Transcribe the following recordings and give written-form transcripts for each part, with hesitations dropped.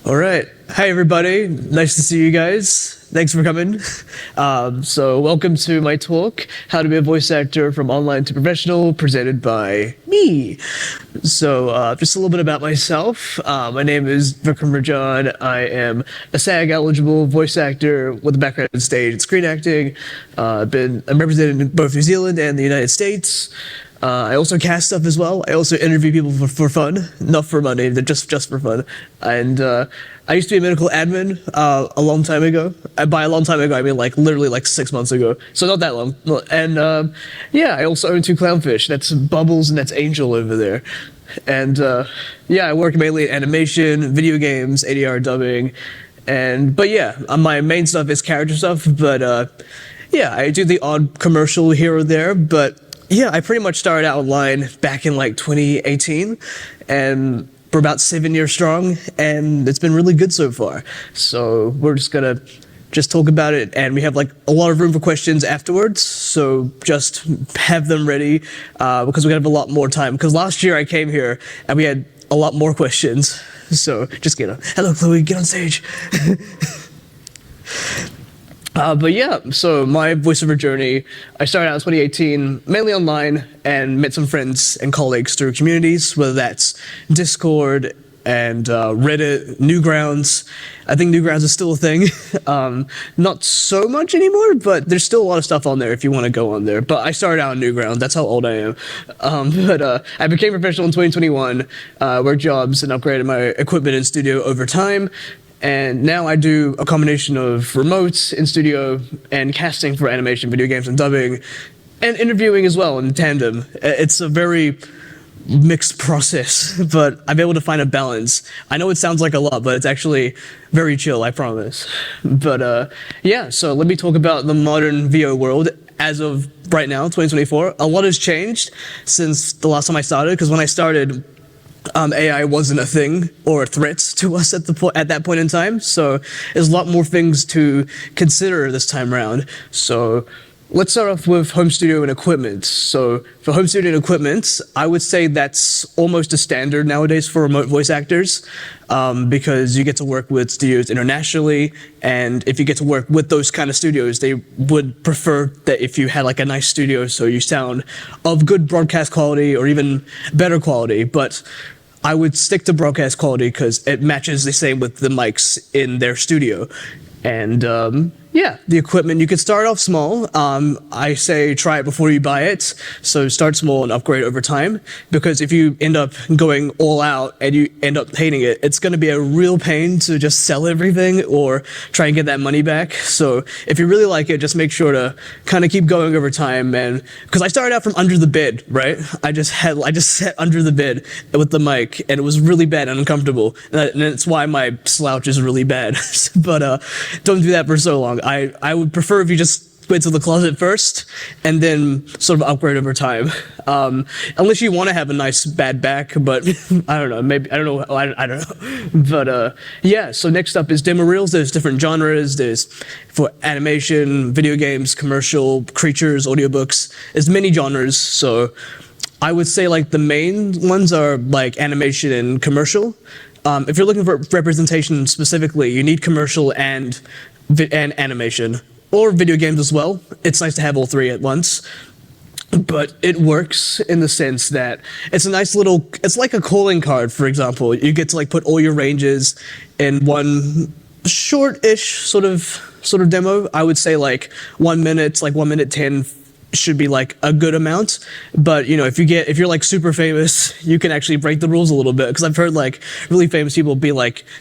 All right. Hi, everybody. Nice to see you guys. Thanks for coming. So welcome to my talk, How to Be a Voice Actor from Online to Professional, presented by me. So just a little bit about myself. My name is Vikram Rajan. I am a SAG-eligible voice actor with a background in stage and screen acting. I'm represented in both New Zealand and the United States. I also cast stuff as well. I also interview people for fun, not for money, just for fun. And I used to be a medical admin a long time ago. By a long time ago, I mean literally 6 months ago. So not that long. And yeah, I also own 2 clownfish. That's Bubbles and that's Angel over there. And yeah, I work mainly in animation, video games, ADR dubbing. But yeah, my main stuff is character stuff. But yeah, I do the odd commercial here or there. But yeah, I pretty much started out online back in 2018, and we're about 7 years strong, and it's been really good so far. So we're just gonna talk about it, and we have a lot of room for questions afterwards. So just have them ready because we have a lot more time. Because last year I came here and we had a lot more questions. So just hello Chloe, get on stage. But yeah, so my voiceover journey, I started out in 2018, mainly online, and met some friends and colleagues through communities, whether that's Discord and Reddit, Newgrounds. I think Newgrounds is still a thing. Not so much anymore, but there's still a lot of stuff on there if you want to go on there. But I started out in Newgrounds, that's how old I am. But I became professional in 2021, worked jobs and upgraded my equipment in studio over time. And now I do a combination of remotes in studio and casting for animation, video games, and dubbing, and interviewing as well in tandem. It's a very mixed process, but I'm able to find a balance. I know it sounds like a lot, but it's actually very chill, I promise. But yeah, so let me talk about the modern VO world. As of right now, 2024, a lot has changed since the last time I started, because when I started, AI wasn't a thing or a threat to us at that point in time. So there's a lot more things to consider this time around. So let's start off with home studio and equipment. So for home studio and equipment, I would say that's almost a standard nowadays for remote voice actors, because you get to work with studios internationally, and if you get to work with those kind of studios, they would prefer that if you had a nice studio so you sound of good broadcast quality or even better quality. But I would stick to broadcast quality because it matches the same with the mics in their studio. And yeah, the equipment, you could start off small. I say try it before you buy it. So start small and upgrade over time, because if you end up going all out and you end up hating it, it's going to be a real pain to just sell everything or try and get that money back. So if you really like it, just make sure to kind of keep going over time. And because I started out from under the bed, right? I just sat under the bed with the mic, and it was really bad and uncomfortable. And that's why my slouch is really bad. But don't do that for so long. I would prefer if you just went to the closet first and then sort of upgrade over time. Unless you want to have a nice bad back, but I don't know, maybe, I don't know. But yeah, so next up is demo reels. There's different genres. There's for animation, video games, commercial, creatures, audiobooks. There's many genres. So I would say the main ones are animation and commercial. If you're looking for representation specifically, you need commercial and animation, or video games as well. It's nice to have all 3 at once, but it works in the sense that it's a nice little, it's like a calling card, for example. You get to put all your ranges in one short-ish sort of demo. I would say 1 minute, 1 minute 10 should be a good amount. But if you're super famous, you can actually break the rules a little bit, because I've heard really famous people be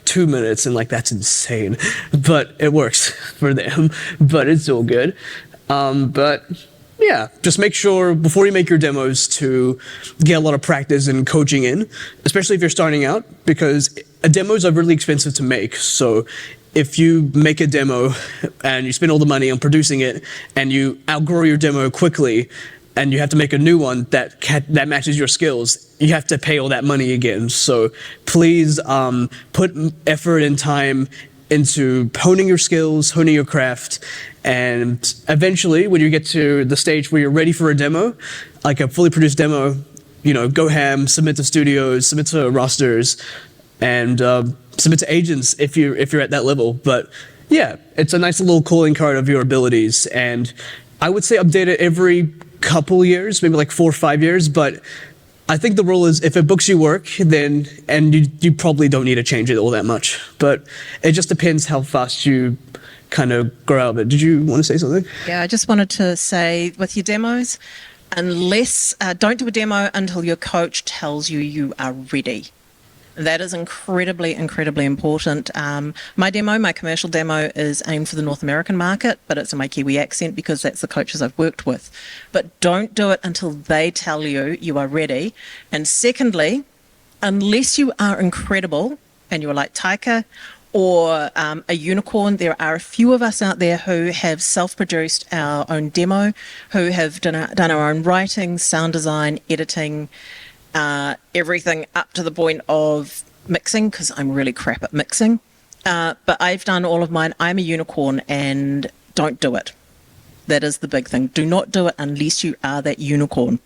2 minutes, and that's insane, but it works for them. But it's still good. But yeah, just make sure before you make your demos to get a lot of practice and coaching in, especially if you're starting out, because demos are really expensive to make. So if you make a demo and you spend all the money on producing it and you outgrow your demo quickly and you have to make a new one that matches your skills, you have to pay all that money again. So please put effort and time into honing your skills, honing your craft, and eventually when you get to the stage where you're ready for a demo, like a fully produced demo, go ham, submit to studios, submit to rosters, and submit to agents if you're at that level. But yeah, it's a nice little calling card of your abilities, and I would say update it every couple years, maybe like 4 or 5 years. But I think the rule is if it books you work, then you probably don't need to change it all that much. But it just depends how fast you kind of grow out of it. Did you want to say something? Yeah, I just wanted to say with your demos, unless don't do a demo until your coach tells you you are ready. That is incredibly, incredibly important. My commercial demo is aimed for the North American market, but it's in my Kiwi accent because that's the coaches I've worked with. But don't do it until they tell you you are ready. And secondly, unless you are incredible and you're like Taika or a unicorn, there are a few of us out there who have self-produced our own demo, who have done our own writing, sound design, editing, everything up to the point of mixing, because I'm really crap at mixing. But I've done all of mine. I'm a unicorn, and don't do it. That is the big thing. Do not do it unless you are that unicorn.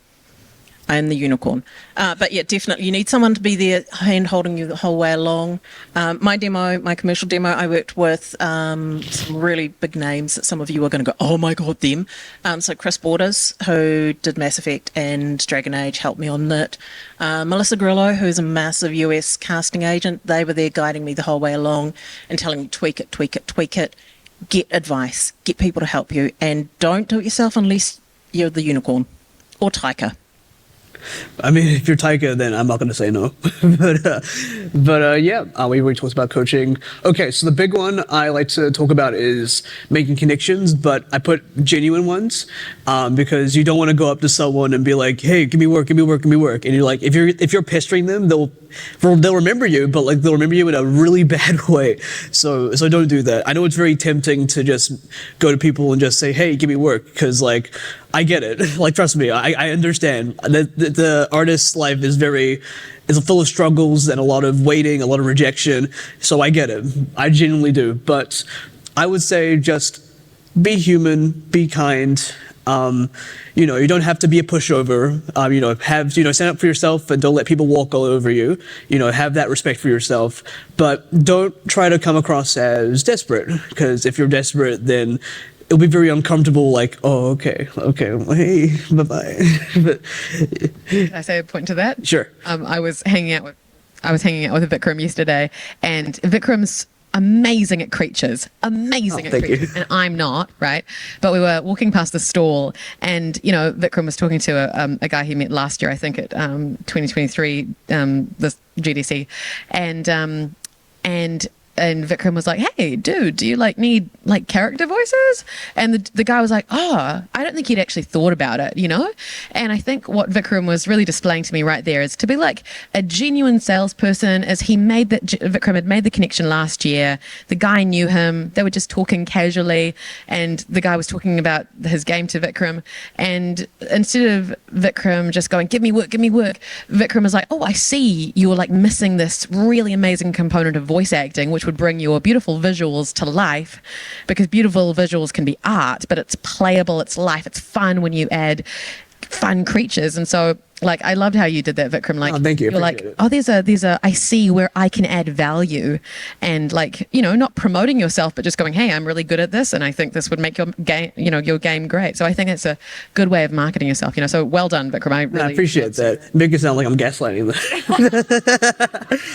I am the unicorn. But yeah, definitely, you need someone to be there hand holding you the whole way along. My commercial demo, I worked with some really big names that some of you are going to go, oh my God, them. So Chris Borders, who did Mass Effect and Dragon Age, helped me on it. Melissa Grillo, who's a massive US casting agent, they were there guiding me the whole way along and telling me tweak it, tweak it, tweak it. Get advice, get people to help you, and don't do it yourself unless you're the unicorn or Taika. I mean, if you're Taika, then I'm not going to say no. but yeah, we already talked about coaching. Okay, so the big one I like to talk about is making connections, but I put genuine ones because you don't want to go up to someone and be like, hey, give me work, give me work, give me work. And you're like, if you're pestering them, they'll remember you, but like they'll remember you in a really bad way. So don't do that. I know it's very tempting to just go to people and just say, hey, give me work, because like I get it. Like, trust me, I understand. The artist's life is full of struggles and a lot of waiting, a lot of rejection. So I get it. I genuinely do. But I would say just be human, be kind. You don't have to be a pushover. Stand up for yourself and don't let people walk all over you. Have that respect for yourself, but don't try to come across as desperate, because if you're desperate, then it'll be very uncomfortable, like, oh, okay, hey, bye-bye. Can I say a point to that? Sure. I was hanging out with Vikram yesterday, and Vikram's amazing at creatures, and I'm not, right? But we were walking past the stall, and Vikram was talking to a guy he met last year, I think at 2023, this GDC, and Vikram was like, hey, dude, do you need character voices? And the guy was like, oh, I don't think he'd actually thought about it, And I think what Vikram was really displaying to me right there is to be like a genuine salesperson, as Vikram had made the connection last year. The guy knew him. They were just talking casually, and the guy was talking about his game to Vikram. And instead of Vikram just going, give me work, Vikram was like, oh, I see you're missing this really amazing component of voice acting, which would bring your beautiful visuals to life, because beautiful visuals can be art, but it's playable, it's life, it's fun when you add fun creatures. And so I loved how you did that, Vikram. Oh, thank you. You're like, oh, there's a I see where I can add value, and not promoting yourself, but just going, hey, I'm really good at this, and I think this would make your game, your game great. So I think it's a good way of marketing yourself. So well done, Vikram. I really appreciate that. Make it sound like I'm gaslighting them.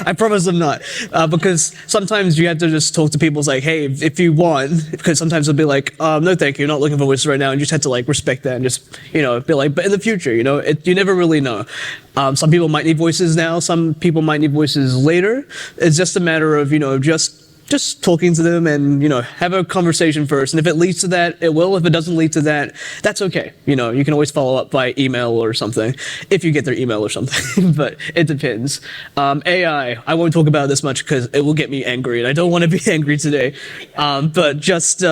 I promise I'm not, because sometimes you have to just talk to people. It's like, hey, if you want, because sometimes they'll be like, no, thank you, not looking for voices right now, and you just have to respect that and just be like, but in the future, you never really know. Some people might need voices now, some people might need voices later. It's just a matter of just talking to them and have a conversation first, and if it leads to that, it will. If it doesn't lead to that, that's okay. You can always follow up by email or something, if you get their email or something. But it depends. AI, I won't talk about this much because it will get me angry, and I don't want to be angry today. But just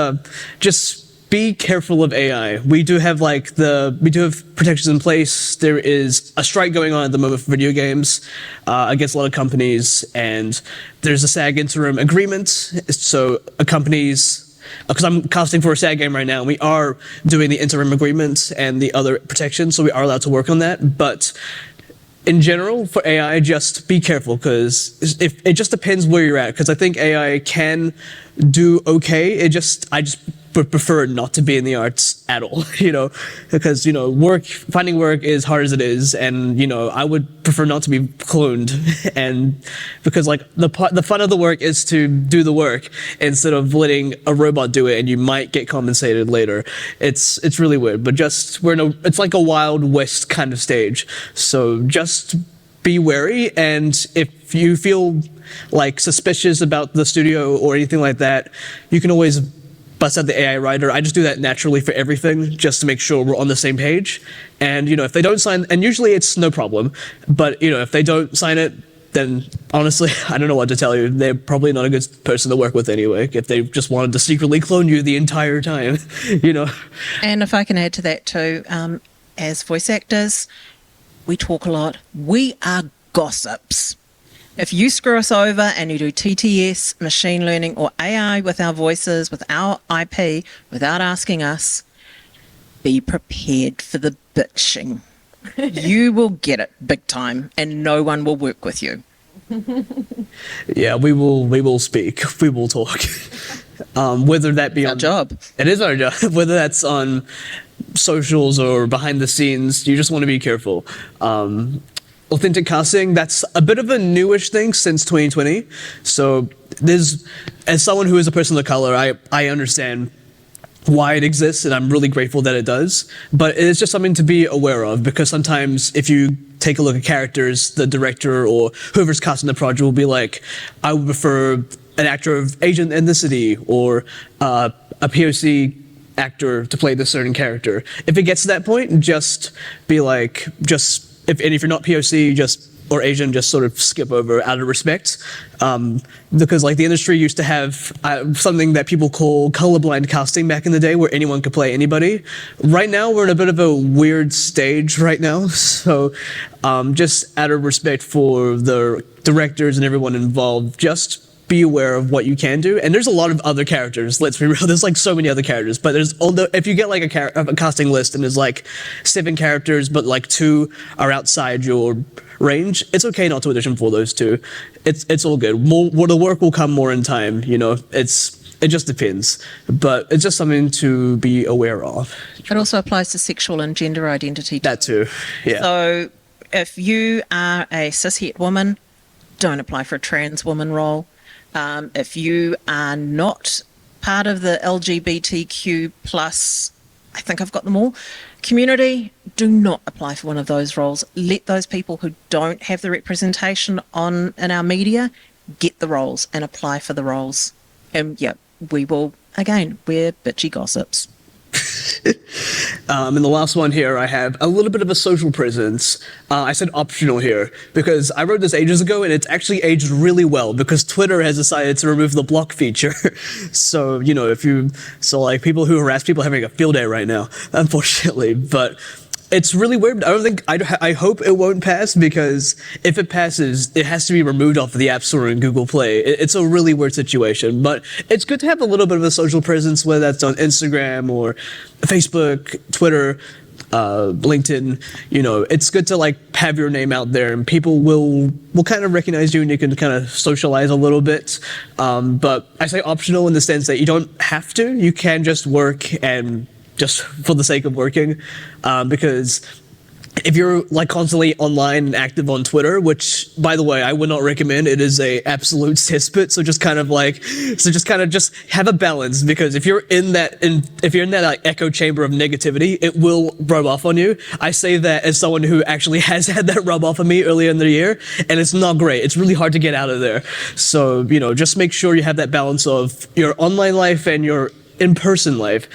be careful of AI. We do have protections in place. There is a strike going on at the moment for video games against a lot of companies, and there's a SAG interim agreement. So companies, because I'm casting for a SAG game right now, and we are doing the interim agreement and the other protections, so we are allowed to work on that. But in general, for AI, just be careful, because if it just depends where you're at. Because I think AI can do okay. I just prefer not to be in the arts at all, because finding work is hard as it is, and I would prefer not to be cloned, and because like the fun of the work is to do the work instead of letting a robot do it, and you might get compensated later. It's really weird, but it's like a Wild West kind of stage, so just be wary. And if you feel like suspicious about the studio or anything like that, you can always bust out the AI writer. I just do that naturally for everything, just to make sure we're on the same page. And if they don't sign, and usually it's no problem, but if they don't sign it, then honestly, I don't know what to tell you. They're probably not a good person to work with anyway, if they just wanted to secretly clone you the entire time, And if I can add to that too, as voice actors, we talk a lot. We are gossips. If you screw us over and you do TTS, machine learning, or AI with our voices, with our IP, without asking us, be prepared for the bitching. You will get it big time, and no one will work with you. Yeah, we will speak. We will talk. Whether that be Our job. It is our job. Whether that's on socials or behind the scenes, you just want to be careful. Authentic casting, that's a bit of a newish thing since 2020. So as someone who is a person of color, I understand why it exists, and I'm really grateful that it does. But it's just something to be aware of, because sometimes if you take a look at characters, the director or whoever's casting the project will be like, I would prefer an actor of Asian ethnicity or a POC actor to play this certain character. If it gets to that point, just be like, if you're not POC, or Asian, just sort of skip over out of respect, because like the industry used to have something that people call colorblind casting back in the day, where anyone could play anybody. Right now, we're in a bit of a weird stage right now, so just out of respect for the directors and everyone involved, just be aware of what you can do. And there's a lot of other characters, let's be real, there's like so many other characters, but if you get like a casting list and there's like 7 characters but like 2 are outside your range, it's okay not to audition for those 2. It's all good. The work will come more in time, it just depends, but it's just something to be aware of. It also applies to sexual and gender identity too. That too, yeah. So if you are a cis-het woman, don't apply for a trans woman role. If you are not part of the LGBTQ plus, I think I've got them all, community, do not apply for one of those roles. Let those people who don't have the representation in our media get the roles and apply for the roles. And yeah, we will, again, we're bitchy gossips. And the last one here, I have a little bit of a social presence. I said optional here because I wrote this ages ago, and it's actually aged really well because Twitter has decided to remove the block feature. So, like people who harass people are having a field day right now, unfortunately. But it's really weird. I hope it won't pass, because if it passes, it has to be removed off of the App Store and Google Play. It's a really weird situation, but it's good to have a little bit of a social presence, whether that's on Instagram or Facebook, Twitter, LinkedIn. It's good to like have your name out there, and people will kind of recognize you, and you can kind of socialize a little bit. But I say optional in the sense that you don't have to. You can just work and just for the sake of working, because if you're like constantly online and active on Twitter, which by the way I would not recommend, it is a absolute cesspit. So just have a balance, because if you're in that like echo chamber of negativity, it will rub off on you. I say that as someone who actually has had that rub off on me earlier in the year, and it's not great. It's really hard to get out of there. So just make sure you have that balance of your online life and your in-person life,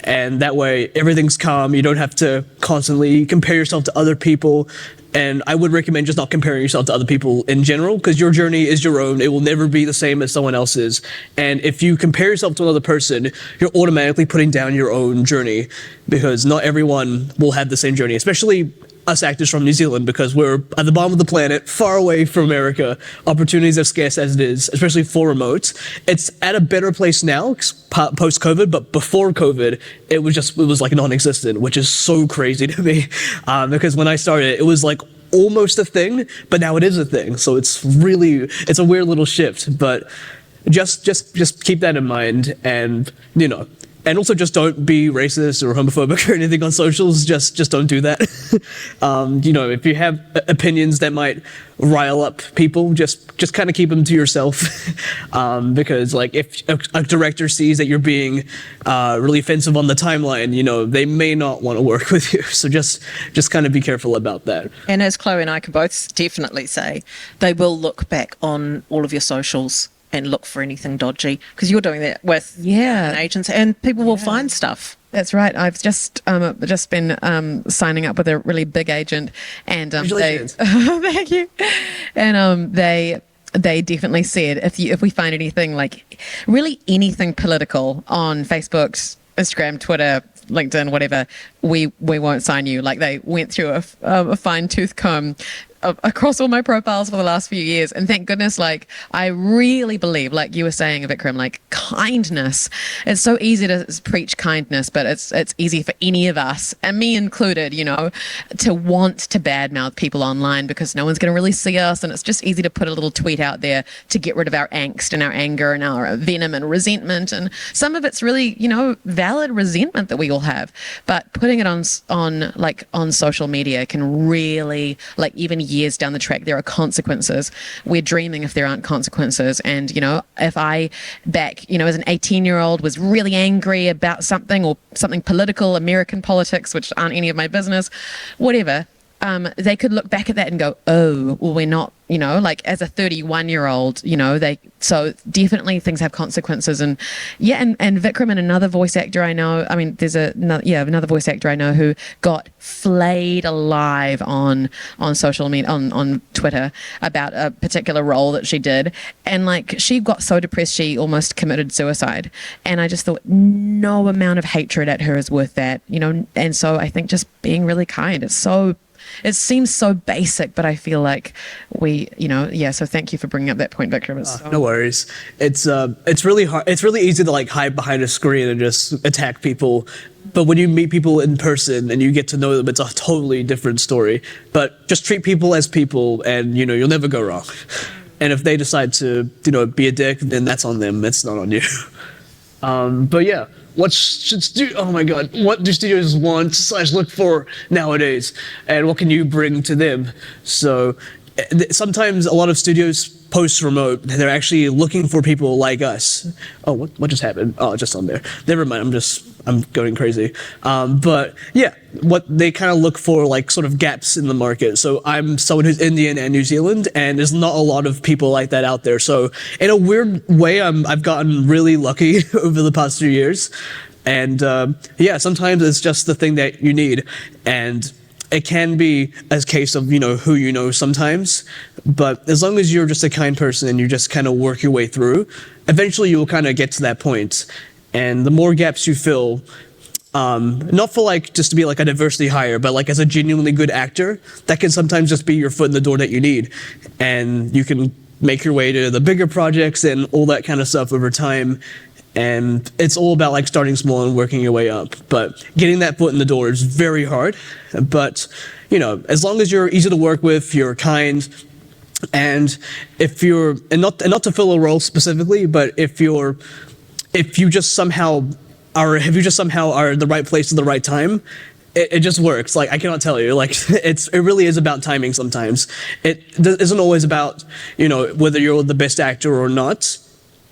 and that way everything's calm. You don't have to constantly compare yourself to other people, and I would recommend just not comparing yourself to other people in general, because your journey is your own. It will never be the same as someone else's, and if you compare yourself to another person, you're automatically putting down your own journey, because not everyone will have the same journey, especially us actors from New Zealand, because we're at the bottom of the planet, far away from America. Opportunities are scarce as it is, especially for remote. It's at a better place now, post-COVID, but before COVID, it was like non-existent, which is so crazy to me. Because when I started, it was like almost a thing, but now it is a thing. So it's a weird little shift, but just keep that in mind, and and also just don't be racist or homophobic or anything on socials. Just don't do that. If you have opinions that might rile up people, just kind of keep them to yourself. Because like if a director sees that you're being really offensive on the timeline, they may not want to work with you. So just kind of be careful about that. And as Chloe and I can both definitely say, they will look back on all of your socials and look for anything dodgy, because you're doing that with agents, and people will find stuff. That's right. I've just been signing up with a really big agent, and thank you. And they definitely said if we find anything, like really anything political on Facebook, Instagram, Twitter, LinkedIn, whatever, we won't sign you. Like they went through a fine tooth comb across all my profiles for the last few years, and thank goodness, like I really believe, like you were saying, Vikram, like kindness. It's so easy to preach kindness, but it's easy for any of us, and me included, to want to badmouth people online because no one's going to really see us, and it's just easy to put a little tweet out there to get rid of our angst and our anger and our venom and resentment, and some of it's really valid resentment that we all have, but putting it on social media can really, like, even years down the track, there are consequences. We're dreaming if there aren't consequences. And, if I back, as an 18-year-old was really angry about something or something political, American politics, which aren't any of my business, whatever, they could look back at that and go, oh, well, we're not, like as a 31-year-old, so definitely things have consequences. And and Vikram and another voice actor I know, there's another voice actor I know who got flayed alive on social media, on Twitter, about a particular role that she did. And like, she got so depressed, she almost committed suicide. And I just thought no amount of hatred at her is worth that, and so I think just being really kind, it seems so basic, but I feel like so thank you for bringing up that point, Vikram. No worries. It's really hard. It's really easy to like hide behind a screen and just attack people. But when you meet people in person and you get to know them, it's a totally different story. But just treat people as people, and you'll never go wrong. And if they decide to be a dick, then that's on them. It's not on you. But yeah, what do studios want / look for nowadays, and what can you bring to them? So sometimes a lot of studios post remote, they're actually looking for people like us. Oh, what just happened? Oh, just on there. Never mind. I'm going crazy. But yeah, what they kind of look for, like sort of gaps in the market. So I'm someone who's Indian and New Zealand, and there's not a lot of people like that out there. So in a weird way, I've gotten really lucky over the past few years. And sometimes it's just the thing that you need. And it can be a case of, who sometimes, but as long as you're just a kind person and you just kind of work your way through, eventually you'll kind of get to that point. And the more gaps you fill, not for like just to be like a diversity hire, but like as a genuinely good actor, that can sometimes just be your foot in the door that you need. And you can make your way to the bigger projects and all that kind of stuff over time. And it's all about like starting small and working your way up. But getting that foot in the door is very hard. But, as long as you're easy to work with, you're kind, and not to fill a role specifically, but if you just somehow are the right place at the right time, it just works. Like, I cannot tell you, like, it really is about timing sometimes. It isn't always about, whether you're the best actor or not.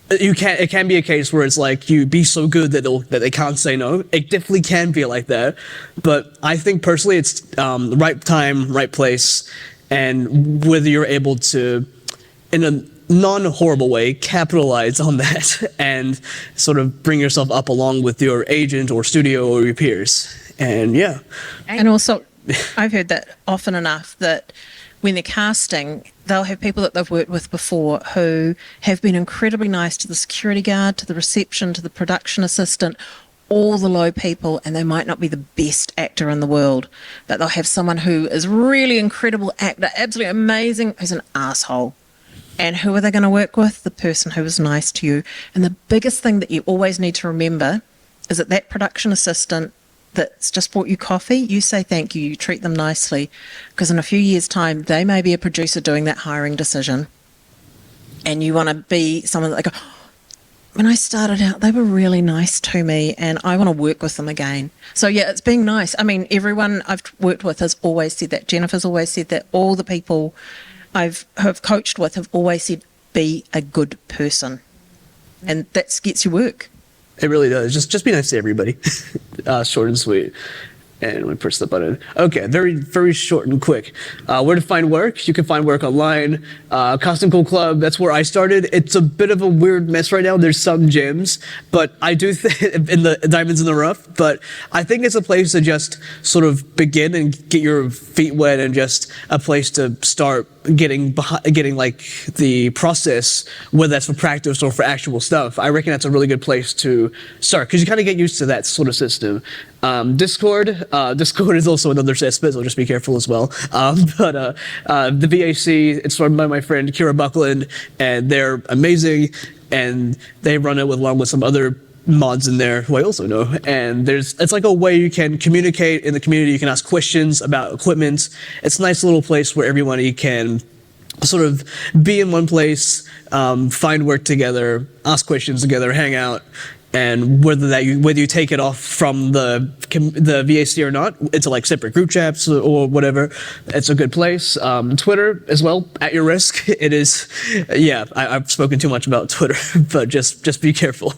It can be a case where it's like you be so good that they can't say no. It definitely can be like that, but I think personally it's the right time, right place, and whether you're able to, in a non-horrible way, capitalize on that and sort of bring yourself up along with your agent or studio or your peers. And yeah. And also, I've heard that often enough that when they're casting, they'll have people that they've worked with before who have been incredibly nice to the security guard, to the reception, to the production assistant, all the low people, and they might not be the best actor in the world, but they'll have someone who is really incredible actor, absolutely amazing, who's an asshole. And who are they going to work with? The person who was nice to you. And the biggest thing that you always need to remember is that production assistant, that's just bought you coffee, you say thank you, you treat them nicely, because in a few years' time, they may be a producer doing that hiring decision, and you want to be someone that they go, when I started out, they were really nice to me, and I want to work with them again. So yeah, it's being nice. I mean, everyone I've worked with has always said that. Jennifer's always said that. All the people have coached with have always said, be a good person. And that gets you work. It really does. Just be nice to everybody. Short and sweet. And we push the button. Okay, very, very short and quick. Where to find work? You can find work online. Costume Cool Club, that's where I started. It's a bit of a weird mess right now. There's some gyms, but I do think in the diamonds in the rough, but I think it's a place to just sort of begin and get your feet wet, and just a place to start getting like the process, whether that's for practice or for actual stuff. I reckon that's a really good place to start, because you kind of get used to that sort of system. Discord is also another cesspit, so just be careful as well. But the VAC, it's run by my friend Kira Buckland, and they're amazing, and they run it along with some other mods in there who I also know, and it's like a way you can communicate in the community. You can ask questions about equipment. It's a nice little place where everybody can sort of be in one place, find work together, ask questions together, hang out. And whether you take it off from the VAC or not, into like separate group chats or whatever, it's a good place. Twitter as well, at your risk. It is, yeah. I've spoken too much about Twitter, but just be careful.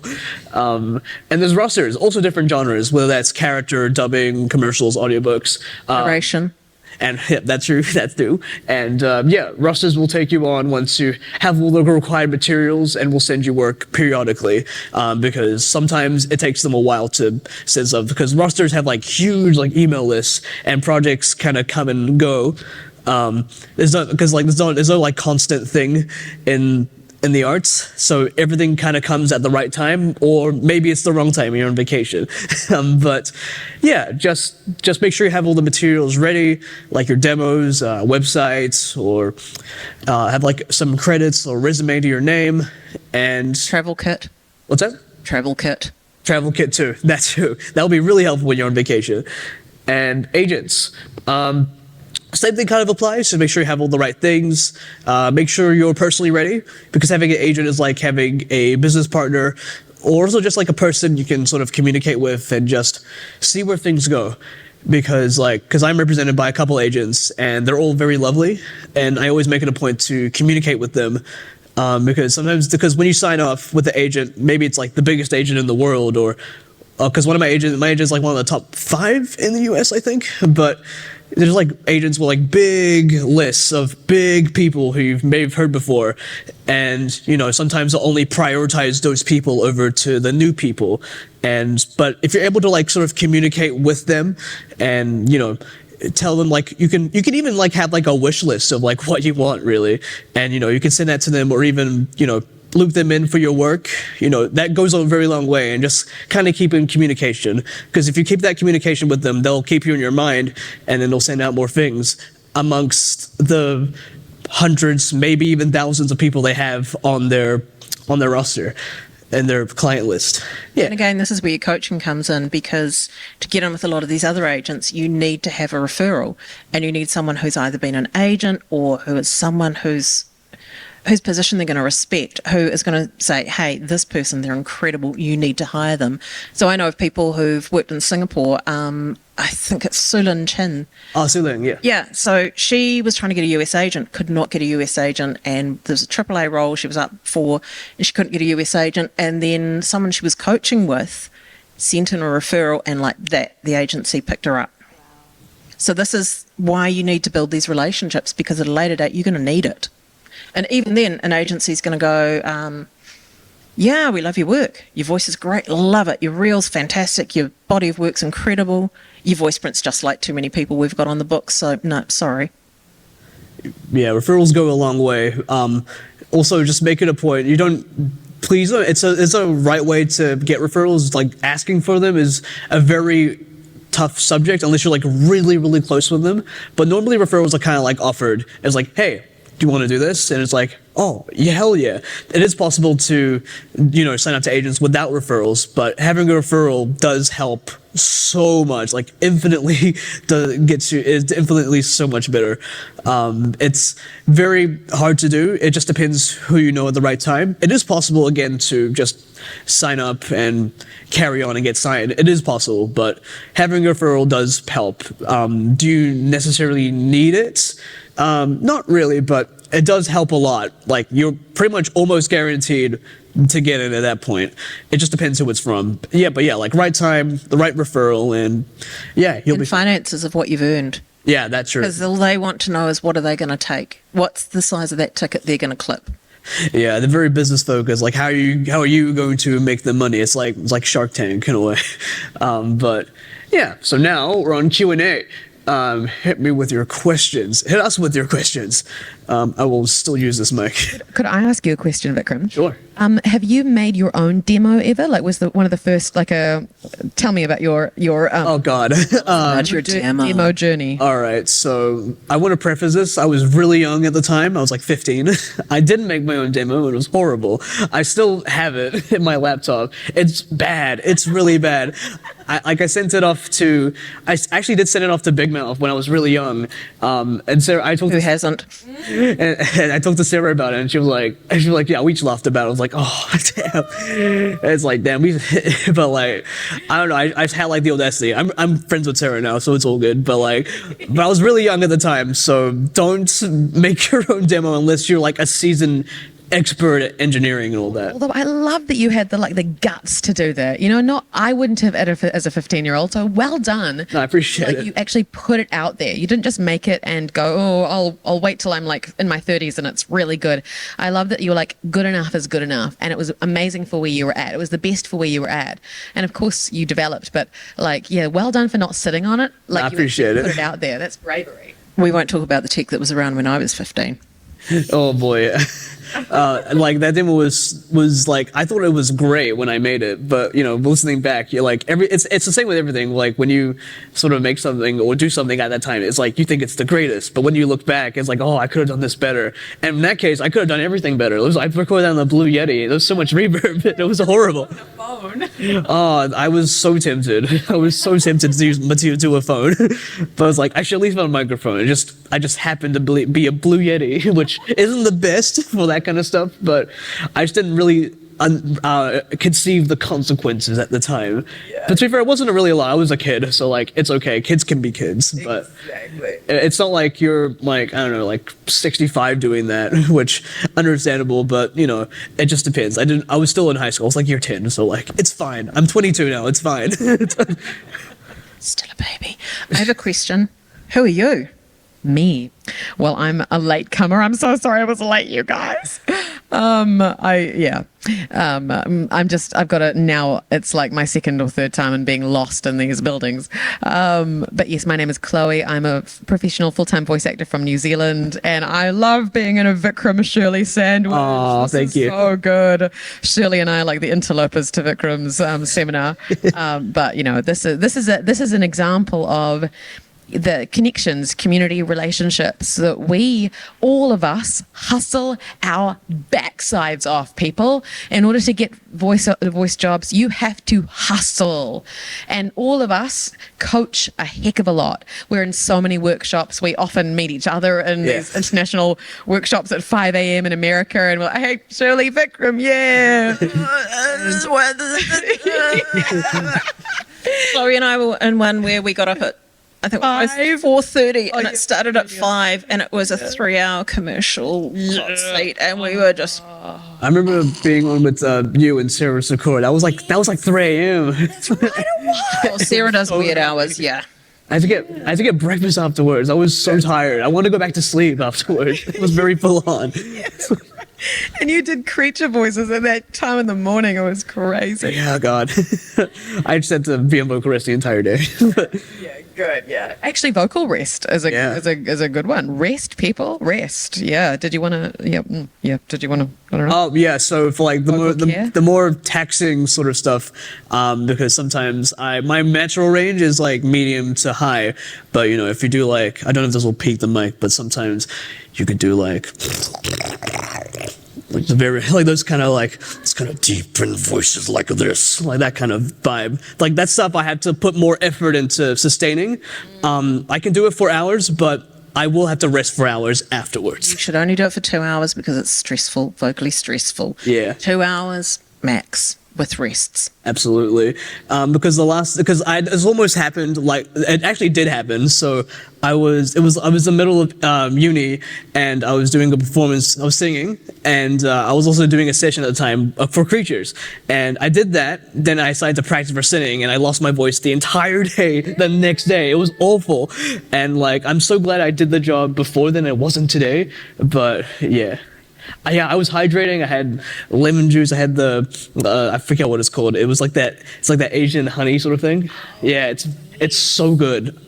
And there's rosters, also different genres, whether that's character, dubbing, commercials, audiobooks, Narration. And yeah, that's true. That's true. And yeah, rosters will take you on once you have all the required materials, and will send you work periodically, because sometimes it takes them a while to send stuff, because rosters have like huge like email lists, and projects kind of come and go. There's no like constant thing in the arts, so everything kind of comes at the right time, or maybe it's the wrong time and you're on vacation. But yeah, just make sure you have all the materials ready, like your demos, websites, or have like some credits or resume to your name, and Travel kit. What's that? Travel kit. Travel kit too. That's true. That'll be really helpful when you're on vacation. And agents. Same thing kind of applies, so make sure you have all the right things. Make sure you're personally ready, because having an agent is like having a business partner, or also just like a person you can sort of communicate with and just see where things go. Because I'm represented by a couple agents, and they're all very lovely, and I always make it a point to communicate with them. Because when you sign off with the agent, maybe it's like the biggest agent in the world, or because one of my agents is like one of the top 5 in the US, I think, but there's like agents with like big lists of big people who you may have heard before, and sometimes they'll only prioritize those people over to the new people. But if you're able to like sort of communicate with them, and tell them, like you can even like have like a wish list of like what you want really, and you can send that to them, or even loop them in for your work. That goes a very long way, and just kind of keep in communication, because if you keep that communication with them, they'll keep you in your mind, and then they'll send out more things amongst the hundreds, maybe even thousands of people they have on their roster and their client list. Yeah. And again, this is where your coaching comes in, because to get in with a lot of these other agents, you need to have a referral, and you need someone who's either been an agent, or who is someone whose position they're going to respect, who is going to say, hey, this person, they're incredible, you need to hire them. So I know of people who've worked in Singapore. I think it's Sulin Chin. Oh, Sulin, yeah. Yeah, so she was trying to get a US agent, could not get a US agent, and there's a AAA role she was up for, and she couldn't get a US agent, and then someone she was coaching with sent in a referral, and like that, the agency picked her up. So this is why you need to build these relationships, because at a later date, you're going to need it. And even then, an agency's going to go, yeah, we love your work. Your voice is great. Love it. Your reel's fantastic. Your body of work's incredible. Your voice print's just like too many people we've got on the books. So, no, sorry. Yeah, referrals go a long way. Also, just make it a point. It's a right way to get referrals. Like, asking for them is a very tough subject, unless you're like really, really close with them. But normally referrals are kind of like offered as like, hey, do you want to do this? And it's like, Oh, yeah, hell yeah. It is possible to, sign up to agents without referrals, but having a referral does help so much, like infinitely gets you, it's infinitely so much better. It's very hard to do. It just depends who you know at the right time. It is possible, again, to just sign up and carry on and get signed. It is possible, but having a referral does help. Do you necessarily need it? Not really, but it does help a lot. Like, you're pretty much almost guaranteed to get in at that point. It just depends who it's from. Yeah, but yeah, like right time, the right referral, and yeah, you'll And be finances of what you've earned. Yeah, that's true. Because all they want to know is what are they going to take? What's the size of that ticket they're going to clip? Yeah, they're very business focused. Like, how are you going to make the money? It's like Shark Tank in a way. But yeah, so now we're on Q&A. Hit me with your questions. Hit us with your questions. I will still use this mic. Could I ask you a question, Vikram? Sure. Have you made your own demo ever? Like, was one of the first, tell me about your Oh God. About your demo journey. All right, so I want to preface this. I was really young at the time. I was like 15. I didn't make my own demo. It was horrible. I still have it in my laptop. It's bad. It's really bad. I sent it off to. I actually did send it off to Big Mouth when I was really young. And Sarah, I talked. Who hasn't? And I talked to Sarah about it, and she was like, yeah, we just laughed about it. I was like, oh damn. And it's like, damn, but like, I don't know. I've had like the audacity. I'm friends with Sarah now, so it's all good. But I was really young at the time, so don't make your own demo unless you're like a seasoned expert at engineering and all that. Although I love that you had the guts to do that. I wouldn't have as a 15-year-old. So well done. No, I appreciate it. You actually put it out there. You didn't just make it and go, oh, I'll wait till I'm like in my 30s and it's really good. I love that you were like, good enough is good enough, and it was amazing for where you were at. It was the best for where you were at, and of course you developed. But well done for not sitting on it. Like, I appreciate it. Put it out there. That's bravery. We won't talk about the tech that was around when I was 15. Oh boy. Like that demo was like, I thought it was great when I made it, but listening back, you're like, it's the same with everything. Like when you sort of make something or do something at that time, it's like you think it's the greatest, but when you look back, it's like, oh, I could have done this better. And in that case, I could have done everything better. I recorded that on the Blue Yeti. There was so much reverb. It was horrible. Oh, I was so tempted. I was so tempted to do a phone, but I was like, I should at least have a microphone. I just happened to be a Blue Yeti, which isn't the best for that kind of stuff, but I just didn't really conceive the consequences at the time. Yeah. But to be fair, it wasn't really a lot. I was a kid, so like it's okay. Kids can be kids, but it's not like you're like, I don't know, like 65 doing that, which understandable, but it just depends. I was still in high school. I was like year 10, so like it's fine. I'm 22 now. It's fine. Still a baby. I have a question. Who are you? Me. Well, I'm a late comer. I'm so sorry I was late, you guys. I've got now it's like my second or third time in being lost in these buildings. But yes, my name is Chloe. I'm a professional full-time voice actor from New Zealand, and I love being in a Vikram Shirley sandwich. Oh, thank you. So good. Shirley and I are like the interlopers to Vikram's seminar. But this is an example of the connections, community relationships that all of us hustle our backsides off, people. In order to get voice jobs, you have to hustle. And all of us coach a heck of a lot. We're in so many workshops. We often meet each other in these international workshops at 5 a.m. in America, and we're like, hey, Shirley, Vikram, yeah. Chloe and I were in one where we got up at, I think it was 4:30, and it started at 5, and it was a 3-hour commercial seat, and we were just. I remember being on with you and Sarah Secor. That was like 3 a.m. Well, Sarah does weird hours, yeah. I had to get breakfast afterwards. I was so tired. I wanted to go back to sleep afterwards. It was very full on. And you did creature voices at that time in the morning. It was crazy. Yeah, God. I just had to be on vocal rest the entire day. Yeah, good. Yeah. Actually, vocal rest is a good one. Rest, people, rest. Yeah. Did you want to? Yeah. Did you want to? I don't know. Oh yeah. So for like the more taxing sort of stuff, because sometimes my natural range is like medium to high, but if you do like, I don't know if this will peak the mic, but sometimes you could do like. It's very like those kind of like it's kind of deep in voices like this, like that kind of vibe. Like that stuff I have to put more effort into sustaining. I can do it for hours, but I will have to rest for hours afterwards. You should only do it for 2 hours because it's stressful, vocally stressful. Yeah. 2 hours max with rests. Absolutely, because it's almost happened. Like it actually did happen. So I was in the middle of uni, and I was doing a performance. I was singing, and I was also doing a session at the time for Creatures. And I did that. Then I decided to practice for singing, and I lost my voice the entire day. The next day, it was awful. And like, I'm so glad I did the job before then. It wasn't today, but yeah. I was hydrating. I had lemon juice. I had the I forget what it's called. It was like that. It's like that Asian honey sort of thing. Yeah, it's so good.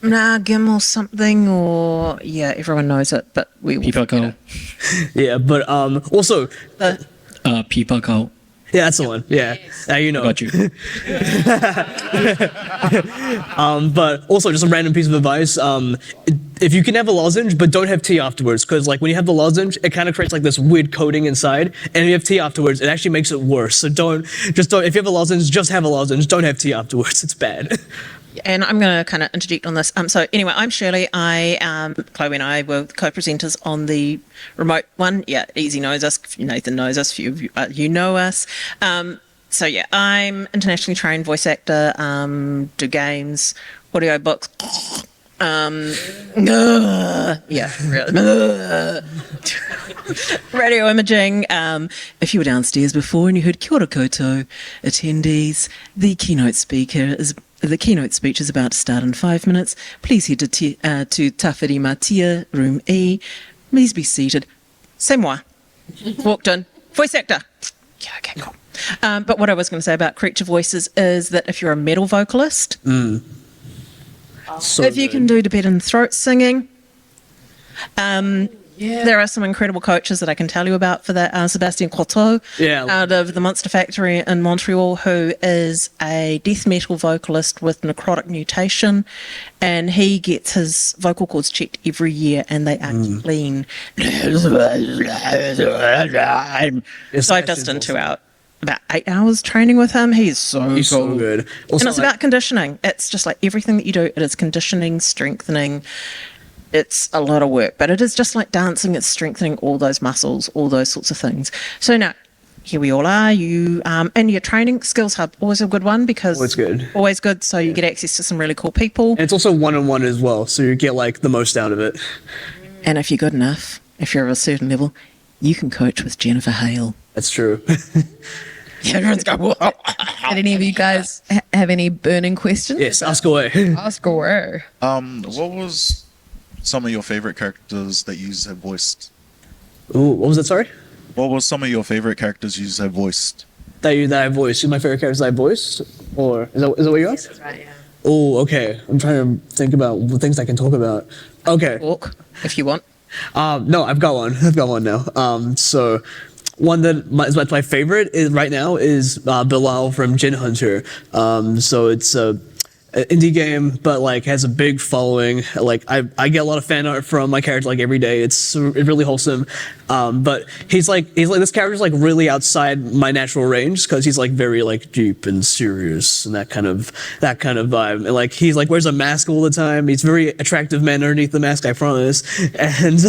Nagim or something, or yeah, everyone knows it, but we will. Pipakau. Yeah, but also Pipakau. yeah, that's the one. Yeah, you know. Got you. But also just a random piece of advice. If you can have a lozenge, but don't have tea afterwards, because like when you have the lozenge, it kind of creates like this weird coating inside, and if you have tea afterwards, it actually makes it worse. So don't. If you have a lozenge, just have a lozenge. Don't have tea afterwards. It's bad. And I'm going to kind of interject on this. So anyway, I'm Shirley. Chloe and I were co-presenters on the remote one. Yeah, Easy knows us. Nathan knows us. Few of you know us. So yeah, I'm internationally trained voice actor. Do games, audio books. Yeah, really. Radio imaging. If you were downstairs before and you heard Kia ora koutou, attendees, the keynote speech is about to start in 5 minutes. Please head to Tawhiri Matia, room E. Please be seated. C'est moi. Walked in. Voice actor. Yeah, okay, cool. But what I was going to say about creature voices is that if you're a metal vocalist, So if you can do Tibetan throat singing, there are some incredible coaches that I can tell you about for that. Sebastian Coteau out of the Monster Factory in Montreal, who is a death metal vocalist with necrotic mutation, and he gets his vocal cords checked every year, and they are clean. So I've just done about 8 hours training with him. He's so good. Also, and it's about conditioning. It's just like everything that you do, it is conditioning, strengthening. It's a lot of work, but it is just like dancing. It's strengthening all those muscles, all those sorts of things. So now, here we all are. You and your training skills hub, always a good one because always good. So you get access to some really cool people, and it's also one-on-one as well, so you get like the most out of it. And if you're good enough, if you're of a certain level, you can coach with Jennifer Hale. That's true. Yeah, everyone's going, whoa. Did any of you guys have any burning questions? Yes, ask away. Ask away. What was some of your favorite characters that you have voiced? Ooh, what was that? Sorry. What was some of your favorite characters you have voiced? That I voiced. My favorite characters I voiced, or is that what you asked? That's right. Yeah. Oh, okay. I'm trying to think about things I can talk about. Okay. Talk if you want. No, I've got one. I've got one now. So one that is my favorite right now is Bilal from Gin Hunter. So it's an indie game, but like has a big following. Like I get a lot of fan art from my character like every day. It's really wholesome. But he's like this character's like really outside my natural range because he's like very like deep and serious and that kind of vibe. And like he's like wears a mask all the time. He's a very attractive man underneath the mask, I promise. And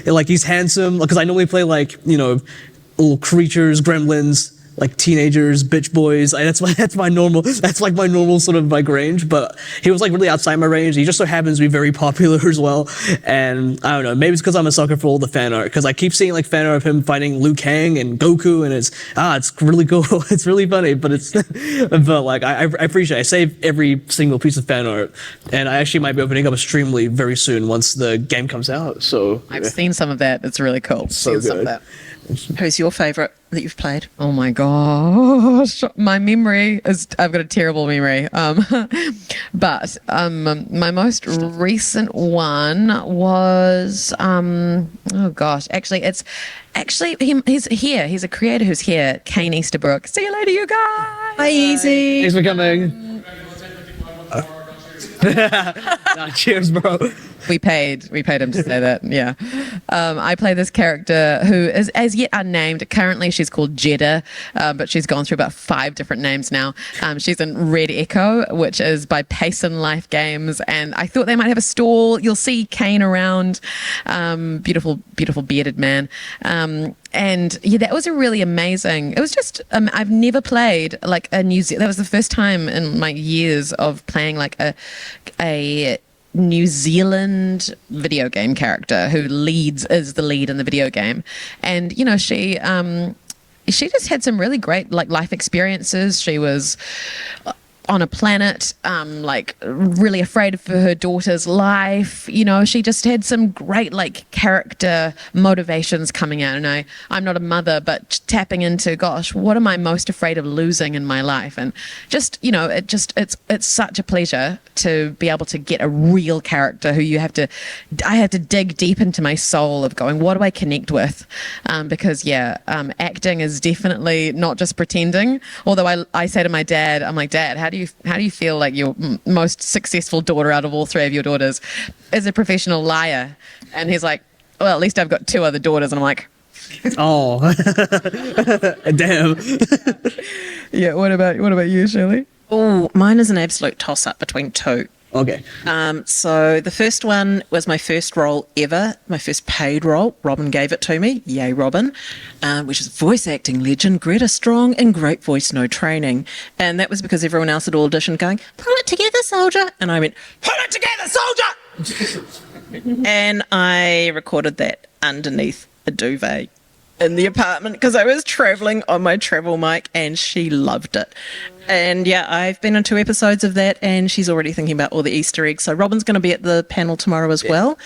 like he's handsome because I normally play like little creatures, gremlins, like teenagers, bitch boys. That's my normal sort of like range. But he was like really outside my range. He just so happens to be very popular as well. And I don't know, maybe it's because I'm a sucker for all the fan art. Because I keep seeing like fan art of him fighting Liu Kang and Goku, and it's really cool. It's really funny, but like I appreciate it. I save every single piece of fan art, and I actually might be opening up a Streamly very soon once the game comes out. So I've seen some of that. It's really cool. So Some of good. that. Who's your favourite that you've played? Oh my gosh, my memory is, I've got a terrible memory. But my most recent one was, oh gosh, actually it's actually him. He's here. He's a creator who's here. Kane Easterbrook. See you later, you guys. Bye, Easy. Thanks for coming. Nah, cheers, bro. We paid him to say that. Yeah. I play this character who is as yet unnamed. Currently, she's called Jeddah, but she's gone through about 5 different names now. She's in Red Echo, which is by Payson Life Games, and I thought they might have a stall. You'll see Kane around. Beautiful bearded man. And yeah, that was a really amazing. It was just I've never played like a New Zealand. That was the first time in my years of playing like a New Zealand video game character who is the lead in the video game. And you know, she just had some really great like life experiences. She was on a planet, like really afraid for her daughter's life. You know, she just had some great like character motivations coming out. And I'm not a mother, but tapping into, gosh, what am I most afraid of losing in my life? And just, you know, it's such a pleasure to be able to get a real character who I have to dig deep into my soul of going, what do I connect with? Because acting is definitely not just pretending. Although I say to my dad, I'm like, Dad, how do you feel like your most successful daughter out of all 3 of your daughters is a professional liar? And he's like, well, at least I've got 2 other daughters. And I'm like, Oh, damn. yeah. What about you, Shirley? Oh, mine is an absolute toss-up between 2. Okay. So the first one was my first role ever, my first paid role. Robin gave it to me. Yay, Robin. Which is voice acting legend Greta Strong in Great Voice No Training. And that was because everyone else had auditioned going, pull it together, soldier. And I went, pull it together, soldier. And I recorded that underneath a duvet in the apartment because I was traveling on my travel mic, and she loved it. And yeah, I've been on 2 episodes of that, and she's already thinking about all the Easter eggs. So Robin's going to be at the panel tomorrow as well.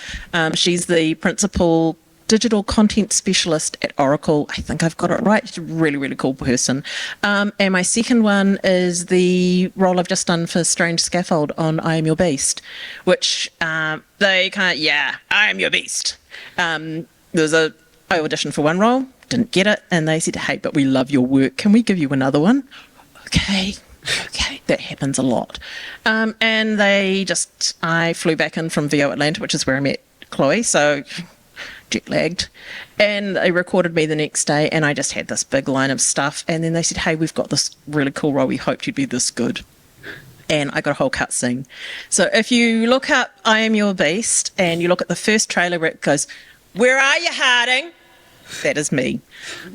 She's the principal digital content specialist at Oracle. I think I've got it right. She's a really, really cool person. And my second one is the role I've just done for Strange Scaffold on I Am Your Beast, which they can't, I Am Your Beast. I auditioned for one role, didn't get it, and they said, hey, but we love your work. Can we give you another one? Okay, that happens a lot. And I flew back in from VO Atlanta, which is where I met Chloe, so jet lagged. And they recorded me the next day, and I just had this big line of stuff. And then they said, hey, we've got this really cool role. We hoped you'd be this good. And I got a whole cut scene. So if you look up I Am Your Beast and you look at the first trailer where it goes, where are you hiding? That is me.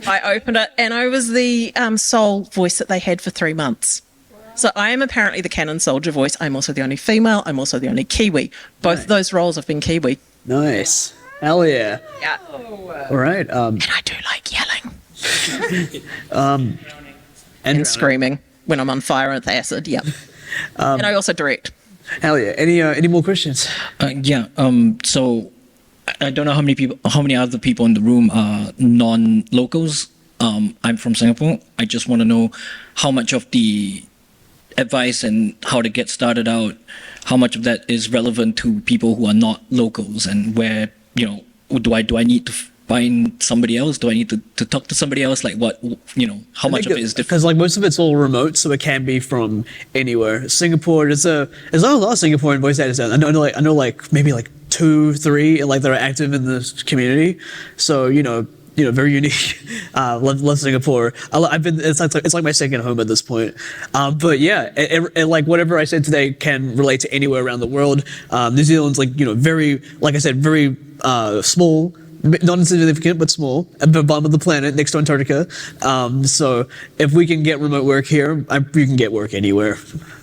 I opened it, and I was the sole voice that they had for 3 months. So I am apparently the canon soldier voice. I'm also the only female. I'm also the only Kiwi. Both of those roles have been Kiwi. Nice. Hell yeah. Yeah. All right. And I do like yelling. And screaming when I'm on fire with acid. Yeah. And I also direct. Hell yeah. Any more questions? So I don't know how many other people in the room are non-locals. I'm from Singapore. I just want to know how much of the advice and how to get started out, how much of that is relevant to people who are not locals, and where, you know, do I need to find somebody else? Do I need to talk to somebody else? Like what, you know, how much of it is different? Because like most of it's all remote, so it can be from anywhere. Singapore, there's not a lot of Singaporean voice actors. I know like maybe like 2, 3 like that are active in the community. So you know, very unique. Love Singapore. It's like my second home at this point. But yeah, it like whatever I said today can relate to anywhere around the world. New Zealand's like, you know, very, like I said, very small, not insignificant, but small, at the bottom of the planet next to Antarctica. So if we can get remote work here, you can get work anywhere.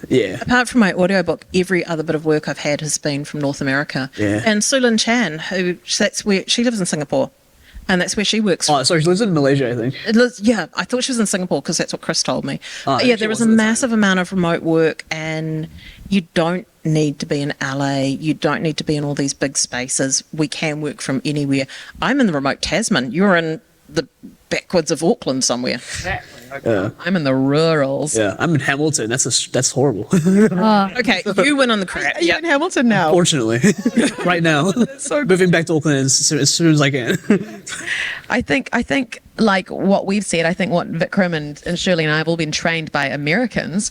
Yeah. Apart from my audiobook, every other bit of work I've had has been from North America. Yeah. And Sulin Chan, that's where she lives in Singapore. And that's where she works. Oh, sorry, she lives in Malaysia, I think. Yeah, I thought she was in Singapore because that's what Chris told me. Yeah, there was a massive amount of remote work, and you don't need to be in LA. You don't need to be in all these big spaces. We can work from anywhere. I'm in the remote Tasman. You're in the backwoods of Auckland somewhere. I'm in the rurals. Yeah, I'm in Hamilton. That's horrible. Okay, you win on the crap. Are you in Hamilton now? Fortunately, right now. So moving back to Auckland as soon as I can. I think like what we've said, I think what Vikram and Shirley and I have all been trained by Americans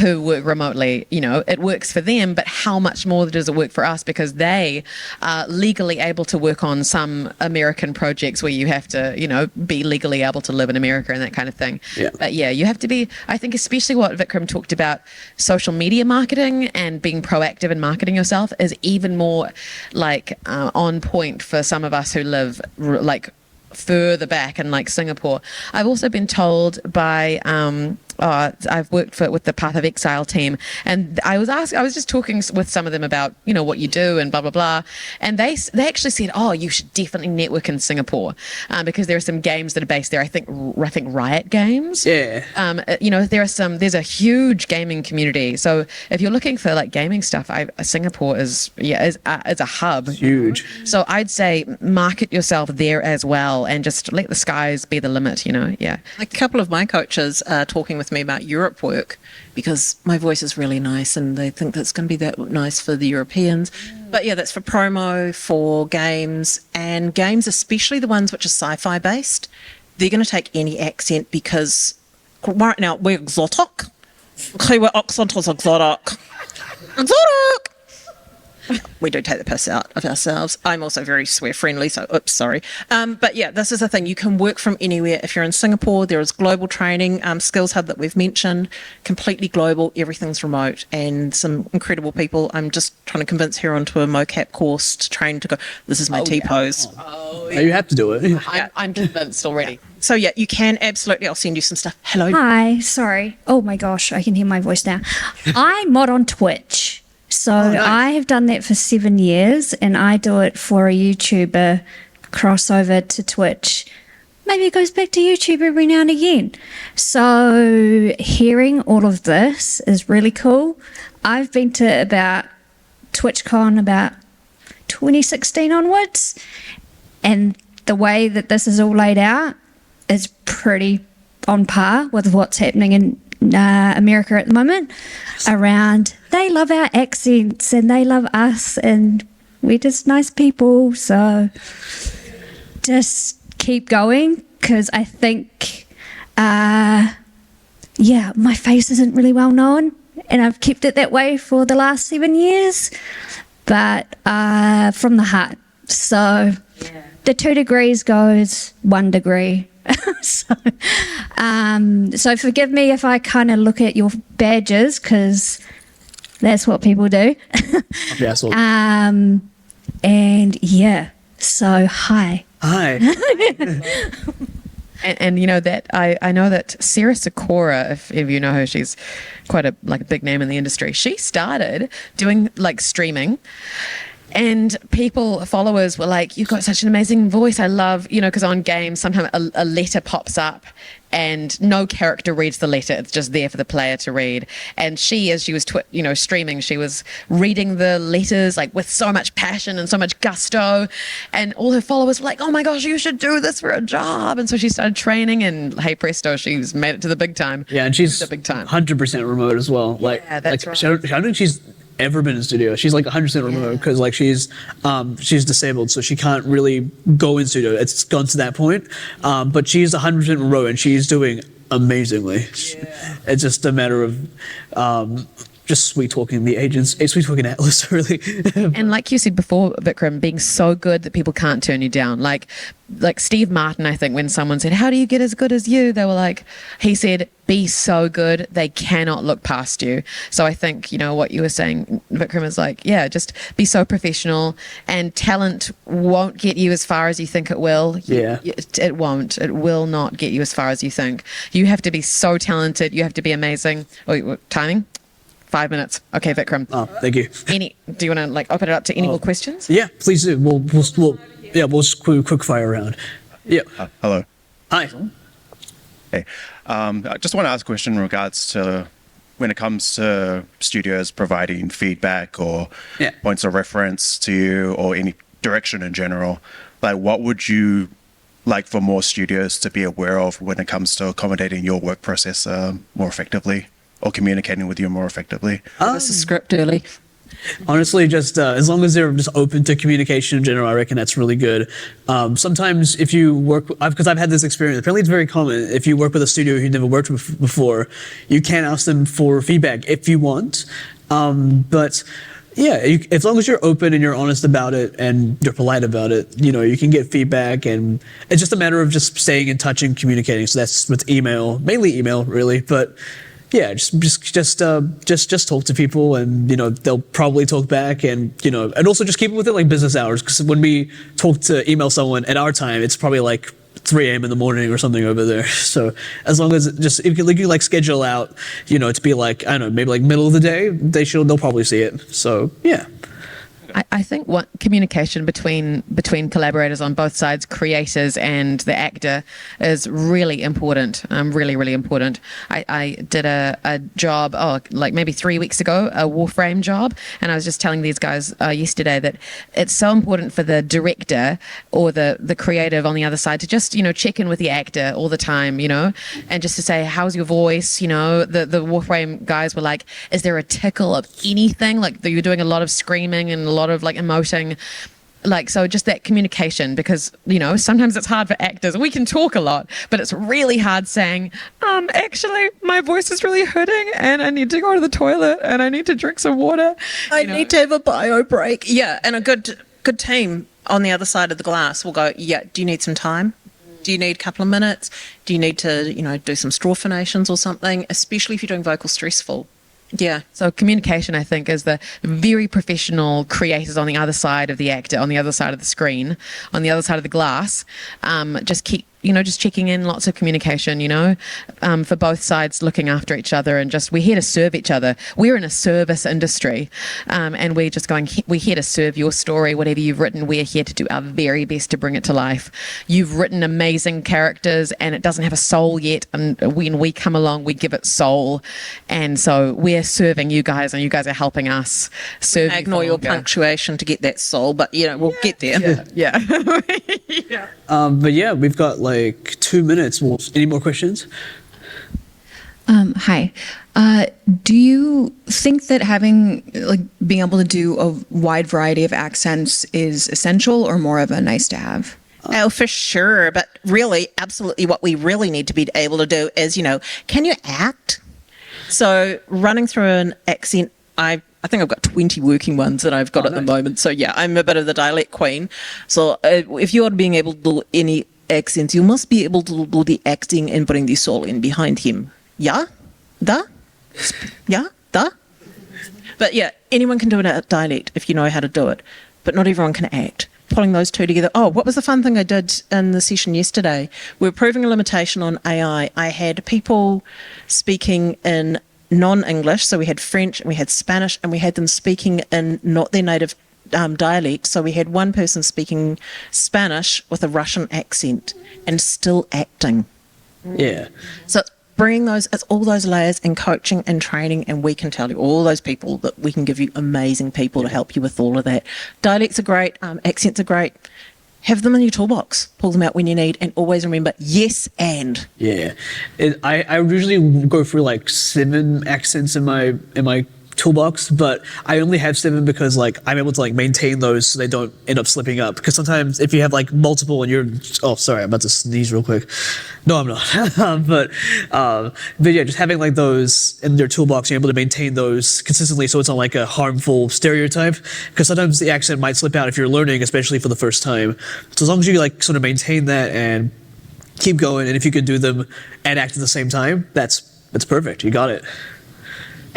who work remotely, you know, it works for them, but how much more does it work for us, because they are legally able to work on some American projects where you have to, you know, be legally able to live in America and that kind of thing. Yeah. But yeah, you have to be, I think especially what Vikram talked about, social media marketing and being proactive in marketing yourself is even more like on point for some of us who live like further back in like Singapore. I've also been told by I've worked with the Path of Exile team, and I was just talking with some of them about, you know, what you do and blah blah blah, and they actually said, oh, you should definitely network in Singapore because there are some games that are based there. I think Riot Games. Yeah. You know, there's a huge gaming community. So if you're looking for like gaming stuff, Singapore is a hub. Huge. So I'd say market yourself there as well, and just let the skies be the limit. You know, yeah. A couple of my coaches are talking with me about Europe work because my voice is really nice and they think that's going to be that nice for the Europeans. But yeah, that's for promo, for games, and games, especially the ones which are sci-fi based, they're going to take any accent because right now we're exotic. Okay, we're accent is exotic. Exotic! We do take the piss out of ourselves. I'm also very swear friendly, so oops, sorry. But yeah, this is the thing. You can work from anywhere. If you're in Singapore, there is global training, Skills Hub that we've mentioned, completely global, everything's remote, and some incredible people. I'm just trying to convince her onto a mocap course to train to go, this is my T-pose. Oh, you have to do it. I'm convinced already. So yeah, you can absolutely. I'll send you some stuff. Hello. Hi, sorry. Oh my gosh, I can hear my voice now. I mod on Twitch. So nice. I have done that for 7 years, and I do it for a YouTuber crossover to Twitch. Maybe it goes back to YouTube every now and again. So hearing all of this is really cool. I've been to about TwitchCon about 2016 onwards, and the way that this is all laid out is pretty on par with what's happening in America at the moment. Around, they love our accents and they love us, and we're just nice people. So just keep going, because I think, my face isn't really well known, and I've kept it that way for the last 7 years. But from the heart. So the 2 degrees goes 1 degree. So forgive me if I kind of look at your badges, because that's what people do. Yeah, so And yeah, so hi. hi. And you know that I know that Sarah Sikora, if you know her, she's quite a big name in the industry. She started doing like streaming, and followers were like, you've got such an amazing voice. I love, you know, because on games, sometimes a letter pops up and no character reads the letter. It's just there for the player to read. And she, as she was, streaming, she was reading the letters like with so much passion and so much gusto. And all her followers were like, oh my gosh, you should do this for a job. And so she started training, and hey presto, she's made it to the big time. Yeah, and she's the big time. 100% remote as well. Yeah, that's right. I don't think she's ever been in studio. She's like 100% remote because like she's disabled, so she can't really go in studio. It's gone to that point, but she's 100% remote and she's doing amazingly. Yeah. It's just a matter of just sweet talking the agents, sweet talking Atlas, really. And like you said before, Vikram, being so good that people can't turn you down. Like Steve Martin, I think, when someone said, how do you get as good as you? They were like, he said, be so good, they cannot look past you. So I think, you know, what you were saying, Vikram, is like, yeah, just be so professional, and talent won't get you as far as you think it will. Yeah. It won't. It will not get you as far as you think. You have to be so talented. You have to be amazing. Oh, timing? 5 minutes. Okay, Vikram. Oh, thank you. Do you want to like open it up to any more questions? Yeah, please do. We'll just quick fire around. Yeah. Hello. Hi. Hey. I just want to ask a question in regards to when it comes to studios providing feedback or points of reference to you, or any direction in general. Like, what would you like for more studios to be aware of when it comes to accommodating your work process more effectively, or communicating with you more effectively? This is script early. Honestly, just as long as they're just open to communication in general, I reckon that's really good. Sometimes if you work, because I've had this experience, apparently it's very common, if you work with a studio you've never worked with before, you can ask them for feedback if you want. But yeah, as long as you're open and you're honest about it and you're polite about it, you can get feedback, and it's just a matter of just staying in touch and communicating. So that's with email, mainly email, really, but yeah, just talk to people, and they'll probably talk back, and and also just keep it within like business hours, because when we talk to email someone at our time, it's probably like 3 a.m. in the morning or something over there. So as long as if you can like schedule out, to be like, I don't know, maybe like middle of the day, they'll probably see it. So yeah. I think what communication between collaborators on both sides, creators and the actor, is really important. Really, really important. I did a job, like maybe 3 weeks ago, a Warframe job, and I was just telling these guys yesterday that it's so important for the director or the creative on the other side to just check in with the actor all the time, and just to say, how's your voice? The Warframe guys were like, is there a tickle of anything? Like, you're doing a lot of screaming and a lot of like emoting, like, so just that communication, because sometimes it's hard for actors. We can talk a lot, but it's really hard saying, actually my voice is really hurting and I need to go to the toilet and I need to drink some water. I need to have a bio break. Yeah, and a good team on the other side of the glass will go, yeah, do you need some time? Do you need a couple of minutes? Do you need to do some straw phonations or something, especially if you're doing vocal stressful? Yeah. So communication, I think, is the very professional creators on the other side of the actor, on the other side of the screen, on the other side of the glass. Just keep, just checking in, lots of communication, for both sides, looking after each other, and we're here to serve each other. We're in a service industry, and we're just we're here to serve your story, whatever you've written. We're here to do our very best to bring it to life. You've written amazing characters and it doesn't have a soul yet, and when we come along, we give it soul. And so we're serving you guys, and you guys are helping us serve. Ignore your punctuation to get that soul, but we'll get there. Yeah. But yeah, we've got like 2 minutes. Any more questions? Hi. Do you think that being able to do a wide variety of accents is essential, or more of a nice to have? Oh, for sure. But really, absolutely, what we really need to be able to do is, can you act? So running through an accent, I think I've got 20 working ones that I've got at the moment. So yeah, I'm a bit of the dialect queen. So if you are being able to do any accents, you must be able to do the acting and bring the soul in behind him. Yeah? Da? Yeah? Da? But yeah, anyone can do a dialect if you know how to do it. But not everyone can act. Pulling those two together. Oh, what was the fun thing I did in the session yesterday? We were proving a limitation on AI. I had people speaking in non-English, so we had French and we had Spanish, and we had them speaking in not their native dialect. So we had one person speaking Spanish with a Russian accent and still acting. Yeah. So it's bringing it's all those layers and coaching and training, and we can tell you, all those people, that we can give you amazing people to help you with all of that. Dialects are great, accents are great. Have them in your toolbox. Pull them out when you need, and always remember, yes and. Yeah, I usually go through like 7 accents in my toolbox, but I only have 7 because like I'm able to like maintain those so they don't end up slipping up. Because sometimes if you have like multiple and sorry, I'm about to sneeze real quick. No, I'm not. but yeah, just having like those in your toolbox, you're able to maintain those consistently, so it's not like a harmful stereotype. Because sometimes the accent might slip out if you're learning, especially for the first time. So as long as you like sort of maintain that and keep going, and if you can do them and act at the same time, that's perfect. You got it.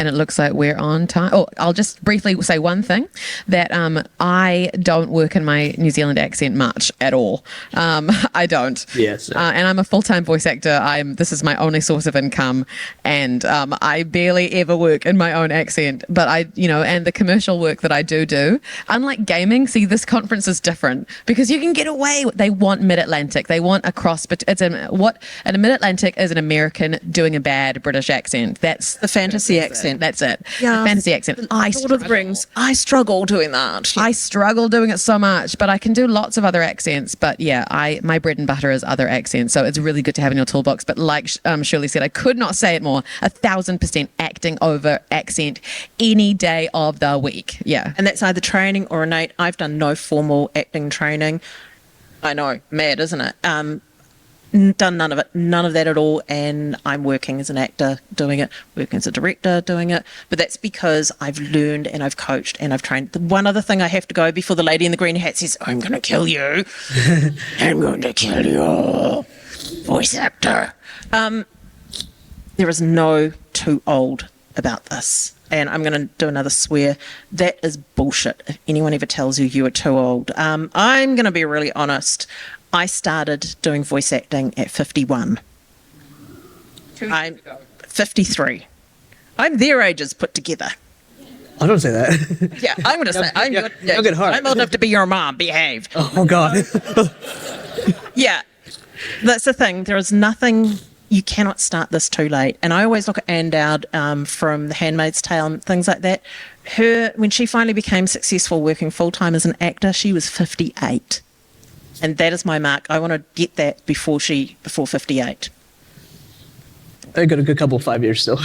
And it looks like we're on time. Oh, I'll just briefly say one thing, that I don't work in my New Zealand accent much at all. I don't. Yes. And I'm a full-time voice actor. This is my only source of income, and I barely ever work in my own accent. But and the commercial work that I do, unlike gaming, see, this conference is different because you can get away. They want mid-Atlantic. They want a cross. But a mid-Atlantic is an American doing a bad British accent. That's The fantasy accent. accent. That's it. Yeah. A fantasy accent. I Lord of the Rings. I struggle doing that. I struggle doing it so much, but I can do lots of other accents. But yeah, my bread and butter is other accents, so it's really good to have in your toolbox. But like Shirley said, I could not say it more. 1,000% acting over accent any day of the week. Yeah, And that's either training or innate. I've done no formal acting training. I know, mad, isn't it? Done none of it, none of that at all. And I'm working as an actor doing it, working as a director doing it. But that's because I've learned and I've coached and I've trained. The one other thing I have to go before the lady in the green hat says, I'm going to kill you. I'm going to kill you. Voice actor. There is no too old about this. And I'm going to do another swear. That is bullshit. If anyone ever tells you you are too old. I'm going to be really honest. I started doing voice acting at 51. I'm 53. I'm their ages put together. I don't say that. Yeah, I'm going to say I'm good. You're good heart. I'm old enough to be your mom. Behave. Oh God. Yeah, that's the thing. There is nothing. You cannot start this too late. And I always look at Anne Dowd from The Handmaid's Tale and things like that. When she finally became successful working full time as an actor, she was 58. And that is my mark. I want to get that before 58. I got a good couple 5 years still.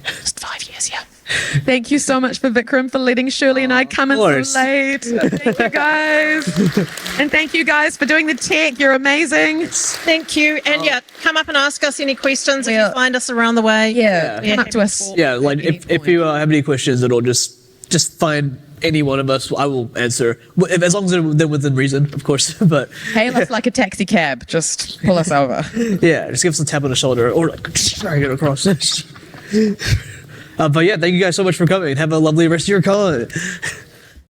Just 5 years, yeah. thank you so much for Vikram for letting Shirley and I come in course. so late. Thank you guys, and thank you guys for doing the tech. You're amazing. Thank you. And yeah, come up and ask us any questions if you find us around the way. Yeah, We're come up to happy us. Yeah, like if you have any questions at all, just find any one of us. I will answer, as long as they're within reason, of course. But Hail us like a taxi cab. Just pull us over. yeah, just give us a tap on the shoulder or like drag it across. But yeah, thank you guys so much for coming. Have a lovely rest of your con.